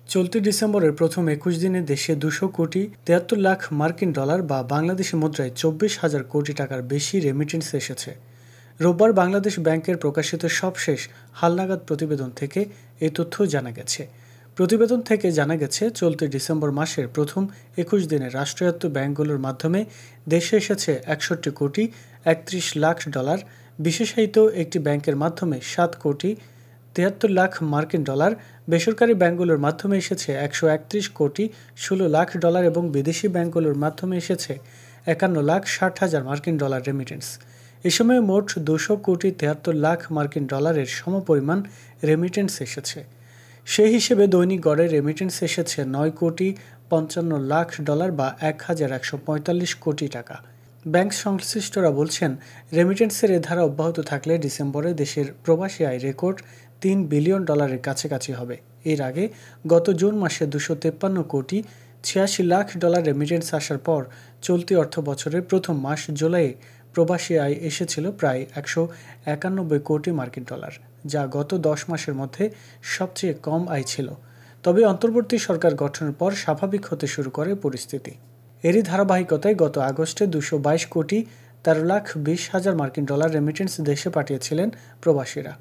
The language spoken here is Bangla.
চলতি ডিসেম্বরের প্রথম ২১ দিনে দেশে ২০০ কোটি ৭৩ লাখ মার্কিন ডলার বা বাংলাদেশি মুদ্রায় ২৪,০০০ কোটি টাকার বেশি রেমিটেন্স এসেছে। রোববার বাংলাদেশ ব্যাংকের প্রকাশিত সবশেষ হালনাগাদ প্রতিবেদন থেকে এই তথ্য জানা গেছে। প্রতিবেদন থেকে জানা গেছে, চলতি ডিসেম্বর মাসের প্রথম ২১ দিনে রাষ্ট্রায়ত্ত ব্যাংকগুলোর মাধ্যমে দেশে এসেছে ৬১ কোটি ৩১ লাখ ডলার, বিশেষায়িত একটি ব্যাংকের মাধ্যমে ৭ কোটি ৭৩ লাখ মার্কিন ডলার, বেসরকারি ব্যাংকগুলোর মাধ্যমে এসেছে ১৩১ কোটি ১৬ লাখ ডলার এবং বিদেশি ব্যাংকগুলোর মাধ্যমে এসেছে ৫১ লাখ ৬০ হাজার মার্কিন ডলার রেমিটেন্স। এ সময় মোট ২০০ কোটি ৭৩ লাখ মার্কিন ডলারের সমপরিমাণ রেমিটেন্স এসেছে। সেই হিসেবে দৈনিক গড়ে রেমিটেন্স এসেছে ৯ কোটি ৫৫ লাখ ডলার বা ১,১৪৫ কোটি টাকা। ব্যাংক সংশ্লিষ্টরা বলছেন, রেমিটেন্সের এ ধারা অব্যাহত থাকলে ডিসেম্বরে দেশের প্রবাসী আয় রেকর্ড ৩ বিলিয়ন ডলারের কাছাকাছি হবে। এর আগে গত জুন মাসে ২৫৩ কোটি ৮৬ লাখ ডলার রেমিটেন্স আসার পর চলতি অর্থ বছরের প্রথম মাস জুলাইয়ে প্রবাসী আয় এসেছিল প্রায় ১৯১ কোটি মার্কিন ডলার, যা গত ১০ মাসের মধ্যে সবচেয়ে কম আয় ছিল। তবে অন্তর্বর্তী সরকার গঠনের পর স্বাভাবিক হতে শুরু করে পরিস্থিতি। এরই ধারাবাহিকতায় গত আগস্টে ২২২ কোটি ১৩ লাখ ২০ হাজার মার্কিন ডলার রেমিটেন্স দেশে পাঠিয়েছিলেন প্রবাসীরা।